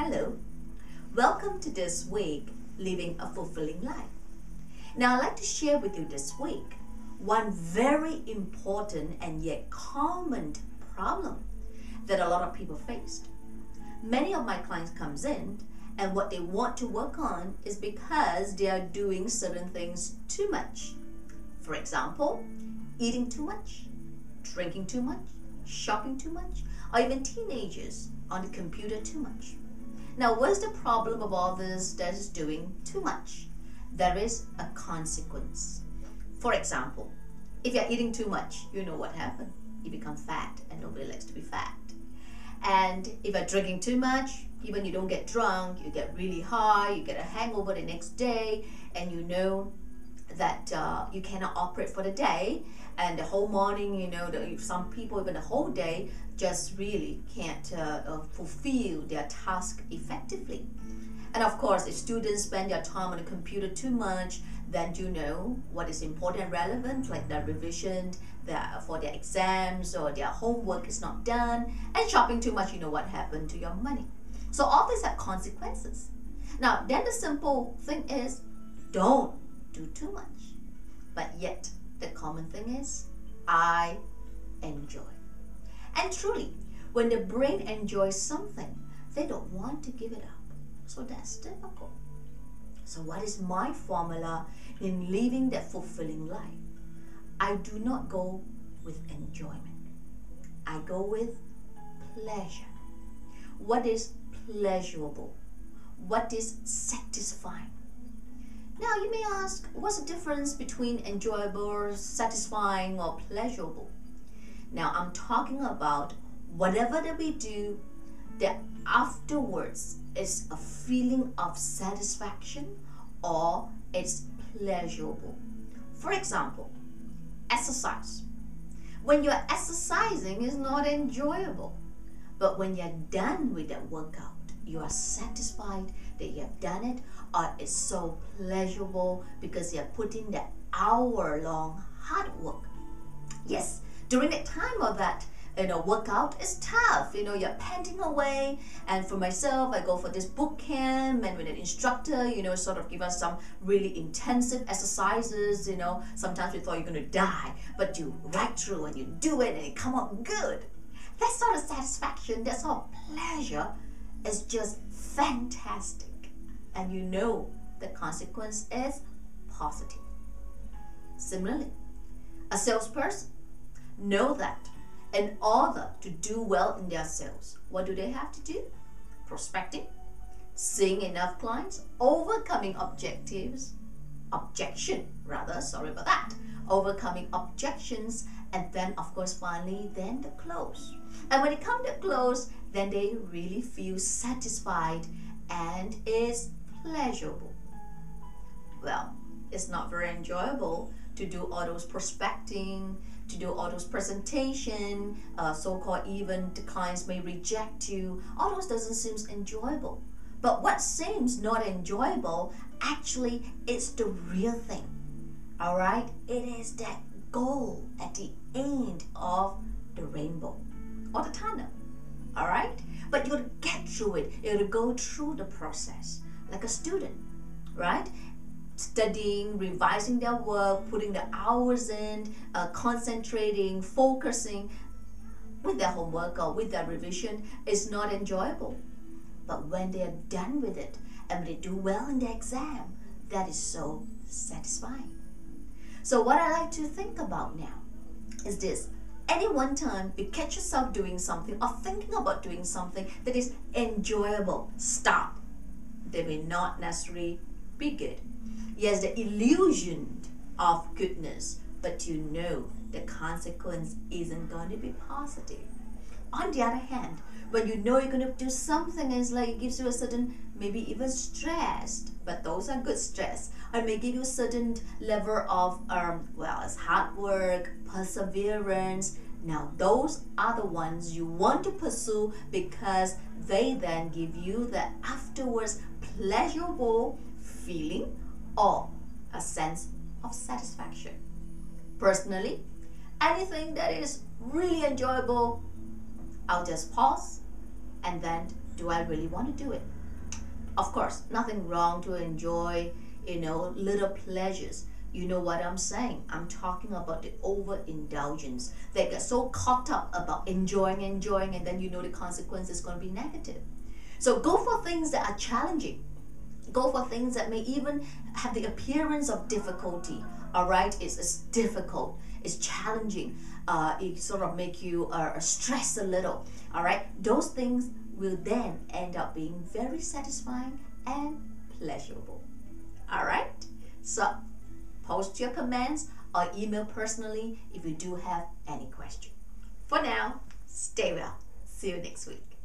Hello, welcome to this week, Living a Fulfilling Life. Now, I'd like to share with you this week one very important and yet common problem that a lot of people faced. Many of my clients comes in and what they want to work on is because they are doing certain things too much. For example, eating too much, drinking too much, shopping too much, or even teenagers on the computer too much. Now, what's the problem of all this that is doing too much? There is a consequence. For example, if you're eating too much, you know what happens. You become fat, and nobody likes to be fat. And if you're drinking too much, even you don't get drunk, you get really high, you get a hangover the next day, and you know that you cannot operate for the day, and the whole morning, some people even the whole day just really can't fulfill their task effectively. And of course, if students spend their time on the computer too much, then you know what is important and relevant, like their revision for their exams or their homework is not done. And shopping too much, you know what happened to your money. So all these have consequences. Now, then the simple thing is, don't do too much. But yet, the common thing is, I enjoy. And truly, when the brain enjoys something, they don't want to give it up. So that's difficult. So what is my formula in living that fulfilling life? I do not go with enjoyment. I go with pleasure. What is pleasurable? What is satisfying? Now you may ask, what's the difference between enjoyable, satisfying, or pleasurable? Now I'm talking about whatever that we do that afterwards is a feeling of satisfaction or it's pleasurable. For example, exercise. When you're exercising, it's not enjoyable. But when you're done with that workout, you are satisfied that you have done it, or it's so pleasurable because you're putting that hour-long hard work. Yes, during the time of that workout, it's tough. You're panting away. And for myself, I go for this boot camp, and with an instructor, sort of give us some really intensive exercises. Sometimes we thought you're going to die, but you ride through and you do it and it come out good. That sort of satisfaction, that sort of pleasure is just fantastic. And the consequence is positive. Similarly, a salesperson know that in order to do well in their sales, what do they have to do? Prospecting, seeing enough clients, overcoming overcoming objections, and then of course finally then the close. And when it comes to close, then they really feel satisfied and is pleasurable. Well, it's not very enjoyable to do all those prospecting, to do all those presentation, so-called even the clients may reject you. All those doesn't seem enjoyable. But what seems not enjoyable, actually, it's the real thing. All right? It is that goal at the end of the rainbow or the tunnel. All right? But you gotta get through it. You gotta go through the process like a student, right? Studying, revising their work, putting the hours in, concentrating, focusing with their homework or with their revision is not enjoyable. But when they are done with it and they do well in the exam, that is so satisfying. So what I like to think about now is this. Any one time you catch yourself doing something or thinking about doing something that is enjoyable, stop. They may not necessarily be good. Yes, the illusion of goodness, but the consequence isn't going to be positive. On the other hand, when you know you're going to do something, it's like it gives you a certain, maybe even stressed, but those are good stress. Or may give you a certain level of, it's hard work, perseverance. Now, those are the ones you want to pursue because they then give you the afterwards pleasurable feeling or a sense of satisfaction. Personally, anything that is really enjoyable, I'll just pause and then Do I really want to do it? Of course, nothing wrong to enjoy, little pleasures. You know what I'm saying? I'm talking about the overindulgence. They get so caught up about enjoying, and then the consequence is going to be negative. So go for things that are challenging. Go for things that may even have the appearance of difficulty. All right, it's difficult, it's challenging. It sort of make you stress a little. All right, those things will then end up being very satisfying and pleasurable. All right, so post your comments or email personally if you do have any question. For now, stay well. See you next week.